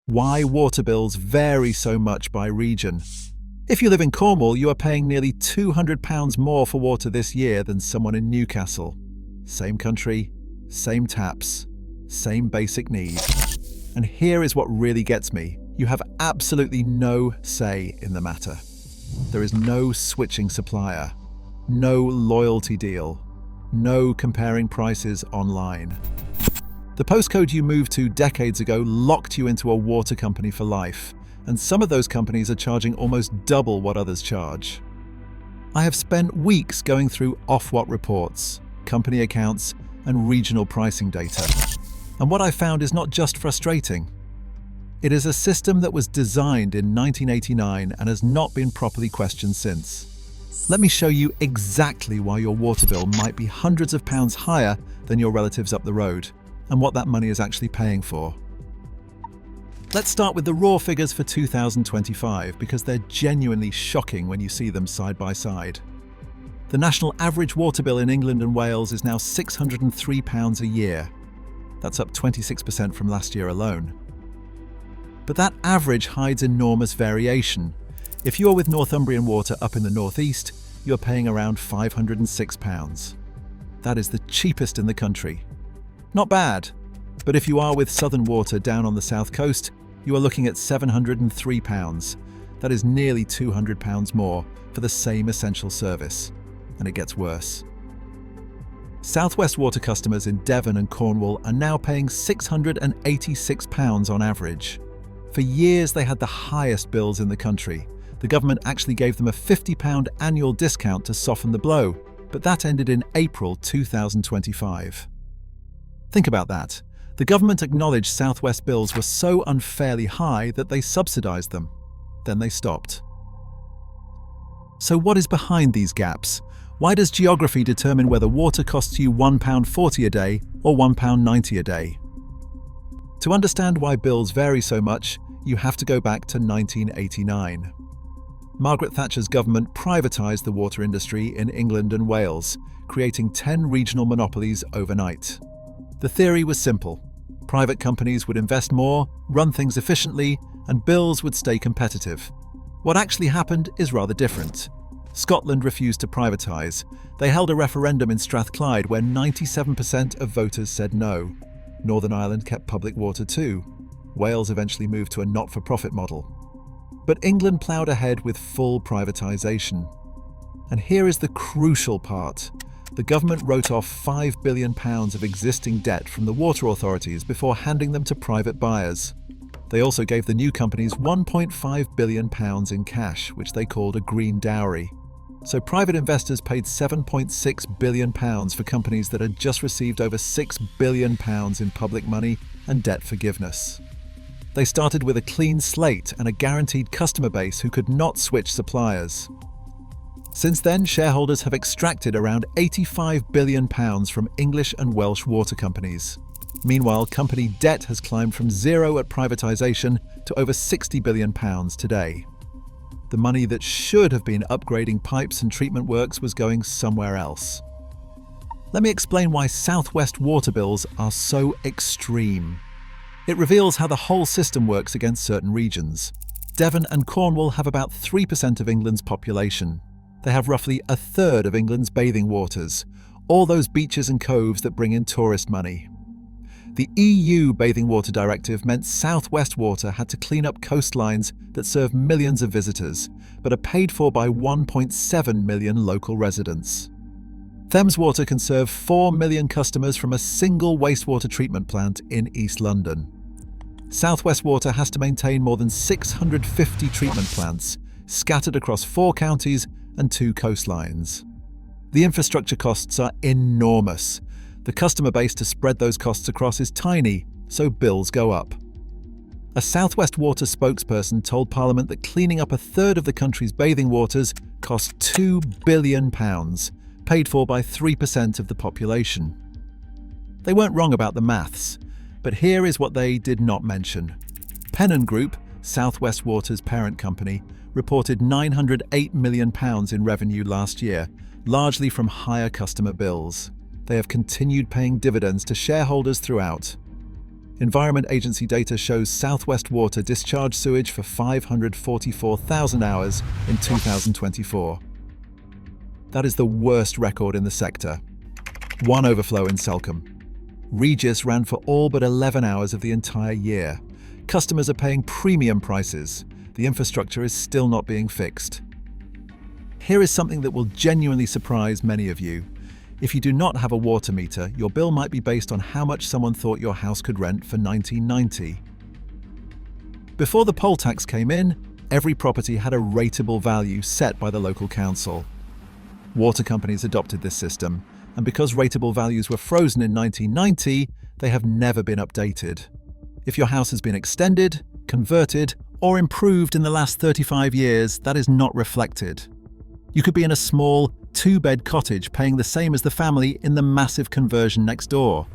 Why water bills vary so much by region. If you live in Cornwall, you are paying nearly £200 more for water this year than someone in Newcastle. Same country, same taps, same basic need. And here is what really gets me. You have absolutely no say in the matter. There is no switching supplier, no loyalty deal, no comparing prices online. The postcode you moved to decades ago locked you into a water company for life, and some of those companies are charging almost double what others charge. I have spent weeks going through Ofwat reports, company accounts, and regional pricing data. And what I found is not just frustrating. It is a system that was designed in 1989 and has not been properly questioned since. Let me show you exactly why your water bill might be hundreds of pounds higher than your relatives up the road, and what that money is actually paying for. Let's start with the raw figures for 2025 because they're genuinely shocking when you see them side by side. The national average water bill in England and Wales is now £603 a year. That's up 26% from last year alone. But that average hides enormous variation. If you're with Northumbrian Water up in the northeast, you're paying around £506. That is the cheapest in the country. Not bad, but if you are with Southern Water down on the south coast, you are looking at £703. That is nearly £200 more for the same essential service. And it gets worse. South West Water customers in Devon and Cornwall are now paying £686 on average. For years they had the highest bills in the country. The government actually gave them a £50 annual discount to soften the blow, but that ended in April 2025. Think about that. The government acknowledged South West bills were so unfairly high that they subsidised them. Then they stopped. So what is behind these gaps? Why does geography determine whether water costs you £1.40 a day or £1.90 a day? To understand why bills vary so much, you have to go back to 1989. Margaret Thatcher's government privatised the water industry in England and Wales, creating 10 regional monopolies overnight. The theory was simple. Private companies would invest more, run things efficiently, and bills would stay competitive. What actually happened is rather different. Scotland refused to privatise. They held a referendum in Strathclyde where 97% of voters said no. Northern Ireland kept public water too. Wales eventually moved to a not-for-profit model. But England ploughed ahead with full privatisation. And here is the crucial part. The government wrote off £5 billion of existing debt from the water authorities before handing them to private buyers. They also gave the new companies £1.5 billion in cash, which they called a green dowry. So private investors paid £7.6 billion for companies that had just received over £6 billion in public money and debt forgiveness. They started with a clean slate and a guaranteed customer base who could not switch suppliers. Since then, shareholders have extracted around £85 billion from English and Welsh water companies. Meanwhile, company debt has climbed from zero at privatisation to over £60 billion today. The money that should have been upgrading pipes and treatment works was going somewhere else. Let me explain why South West water bills are so extreme. It reveals how the whole system works against certain regions. Devon and Cornwall have about 3% of England's population. They have roughly a third of England's bathing waters, all those beaches and coves that bring in tourist money. The EU Bathing Water Directive meant South West Water had to clean up coastlines that serve millions of visitors, but are paid for by 1.7 million local residents. Thames Water can serve 4 million customers from a single wastewater treatment plant in East London. South West Water has to maintain more than 650 treatment plants, scattered across 4 counties and 2 coastlines. The infrastructure costs are enormous. The customer base to spread those costs across is tiny, so bills go up. A South West Water spokesperson told Parliament that cleaning up a third of the country's bathing waters cost £2 billion, paid for by 3% of the population. They weren't wrong about the maths, but here is what they did not mention. Pennon Group, South West Water's parent company, reported £908 million in revenue last year, largely from higher customer bills. They have continued paying dividends to shareholders throughout. Environment Agency data shows South West Water discharged sewage for 544,000 hours in 2024. That is the worst record in the sector. One overflow in Selcombe. Regis ran for all but 11 hours of the entire year. Customers are paying premium prices. The infrastructure is still not being fixed. Here is something that will genuinely surprise many of you. If you do not have a water meter, your bill might be based on how much someone thought your house could rent for 1990. Before the poll tax came in, every property had a rateable value set by the local council. Water companies adopted this system, and because rateable values were frozen in 1990, they have never been updated. If your house has been extended, converted, or improved in the last 35 years, that is not reflected. You could be in a small, two-bed cottage paying the same as the family in the massive conversion next door.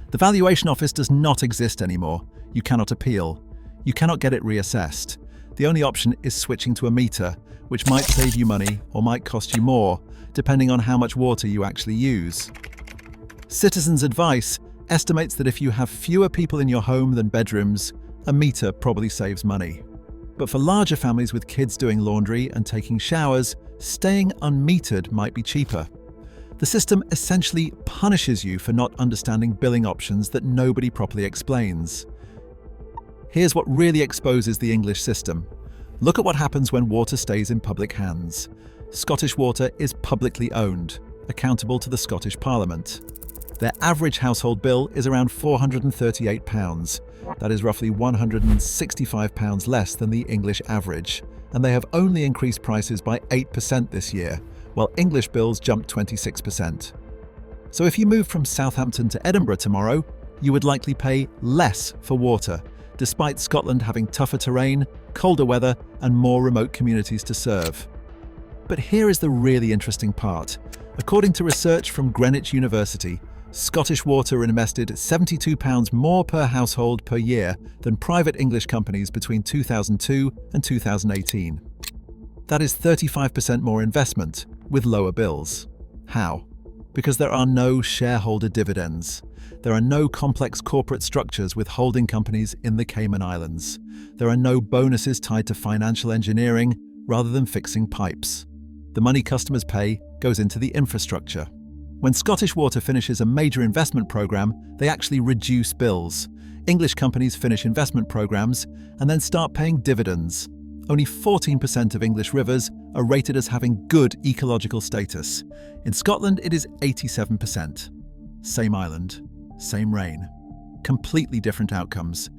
The valuation office does not exist anymore. You cannot appeal. You cannot get it reassessed. The only option is switching to a meter, which might save you money or might cost you more, depending on how much water you actually use. Citizens Advice estimates that if you have fewer people in your home than bedrooms, a meter probably saves money. But for larger families with kids doing laundry and taking showers, staying unmetered might be cheaper. The system essentially punishes you for not understanding billing options that nobody properly explains. Here's what really exposes the English system. Look at what happens when water stays in public hands. Scottish Water is publicly owned, accountable to the Scottish Parliament. Their average household bill is around £438. That is roughly £165 less than the English average, and they have only increased prices by 8% this year, while English bills jumped 26%. So if you moved from Southampton to Edinburgh tomorrow, you would likely pay less for water, despite Scotland having tougher terrain, colder weather, and more remote communities to serve. But here is the really interesting part. According to research from Greenwich University, Scottish Water invested £72 more per household per year than private English companies between 2002 and 2018. That is 35% more investment, with lower bills. How? Because there are no shareholder dividends. There are no complex corporate structures with holding companies in the Cayman Islands. There are no bonuses tied to financial engineering rather than fixing pipes. The money customers pay goes into the infrastructure. When Scottish Water finishes a major investment program, they actually reduce bills. English companies finish investment programs and then start paying dividends. Only 14% of English rivers are rated as having good ecological status. In Scotland, it is 87%. Same island, same rain. Completely different outcomes.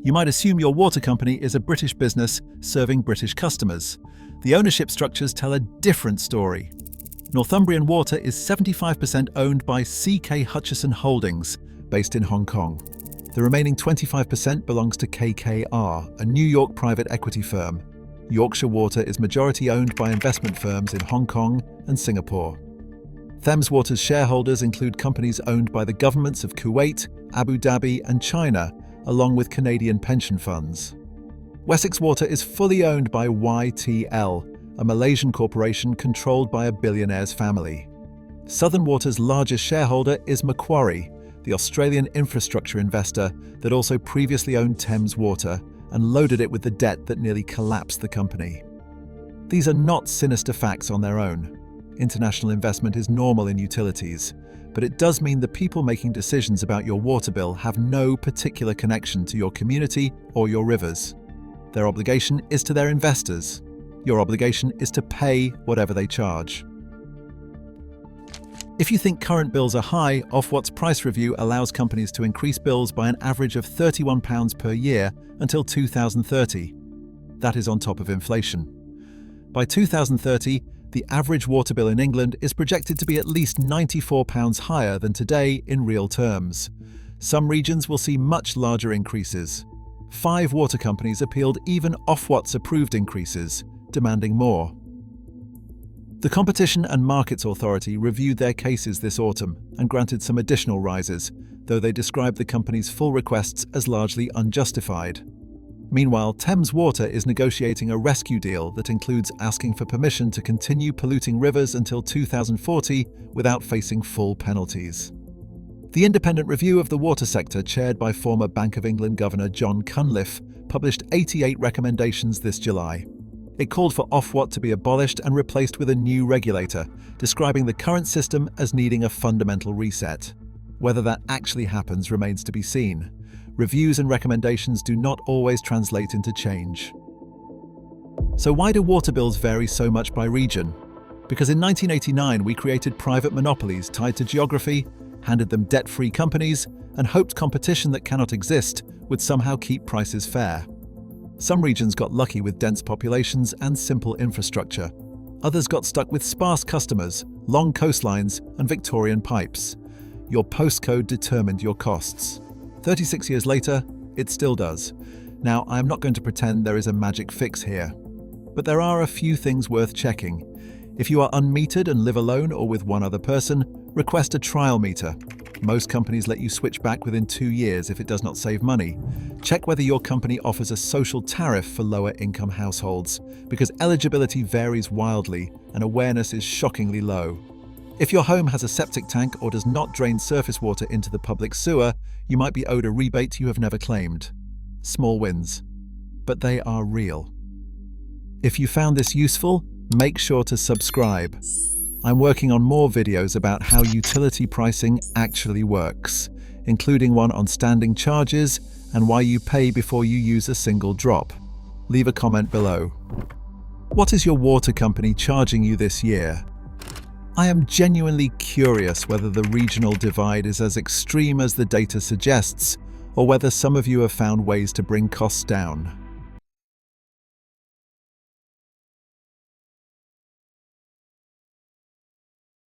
You might assume your water company is a British business serving British customers. The ownership structures tell a different story. Northumbrian Water is 75% owned by CK Hutchison Holdings, based in Hong Kong. The remaining 25% belongs to KKR, a New York private equity firm. Yorkshire Water is majority owned by investment firms in Hong Kong and Singapore. Thames Water's shareholders include companies owned by the governments of Kuwait, Abu Dhabi, and China, along with Canadian pension funds. Wessex Water is fully owned by YTL, a Malaysian corporation controlled by a billionaire's family. Southern Water's largest shareholder is Macquarie, the Australian infrastructure investor that also previously owned Thames Water and loaded it with the debt that nearly collapsed the company. These are not sinister facts on their own. International investment is normal in utilities, but it does mean the people making decisions about your water bill have no particular connection to your community or your rivers. Their obligation is to their investors. Your obligation is to pay whatever they charge. If you think current bills are high, Ofwat's price review allows companies to increase bills by an average of £31 per year until 2030. That is on top of inflation. By 2030, the average water bill in England is projected to be at least £94 higher than today in real terms. Some regions will see much larger increases. 5 water companies appealed even Ofwat's approved increases, demanding more. The Competition and Markets Authority reviewed their cases this autumn and granted some additional rises, though they described the company's full requests as largely unjustified. Meanwhile, Thames Water is negotiating a rescue deal that includes asking for permission to continue polluting rivers until 2040 without facing full penalties. The independent review of the water sector, chaired by former Bank of England Governor John Cunliffe, published 88 recommendations this July. It called for Ofwat to be abolished and replaced with a new regulator, describing the current system as needing a fundamental reset. Whether that actually happens remains to be seen. Reviews and recommendations do not always translate into change. So why do water bills vary so much by region? Because in 1989 we created private monopolies tied to geography, handed them debt-free companies, and hoped competition that cannot exist would somehow keep prices fair. Some regions got lucky with dense populations and simple infrastructure. Others got stuck with sparse customers, long coastlines, and Victorian pipes. Your postcode determined your costs. 36 years later, it still does. Now, I am not going to pretend there is a magic fix here. But there are a few things worth checking. If you are unmetered and live alone or with one other person, request a trial meter. Most companies let you switch back within 2 years if it does not save money. Check whether your company offers a social tariff for lower-income households, because eligibility varies wildly and awareness is shockingly low. If your home has a septic tank or does not drain surface water into the public sewer, you might be owed a rebate you have never claimed. Small wins, but they are real. If you found this useful, make sure to subscribe. I'm working on more videos about how utility pricing actually works, including one on standing charges and why you pay before you use a single drop. Leave a comment below. What is your water company charging you this year? I am genuinely curious whether the regional divide is as extreme as the data suggests, or whether some of you have found ways to bring costs down.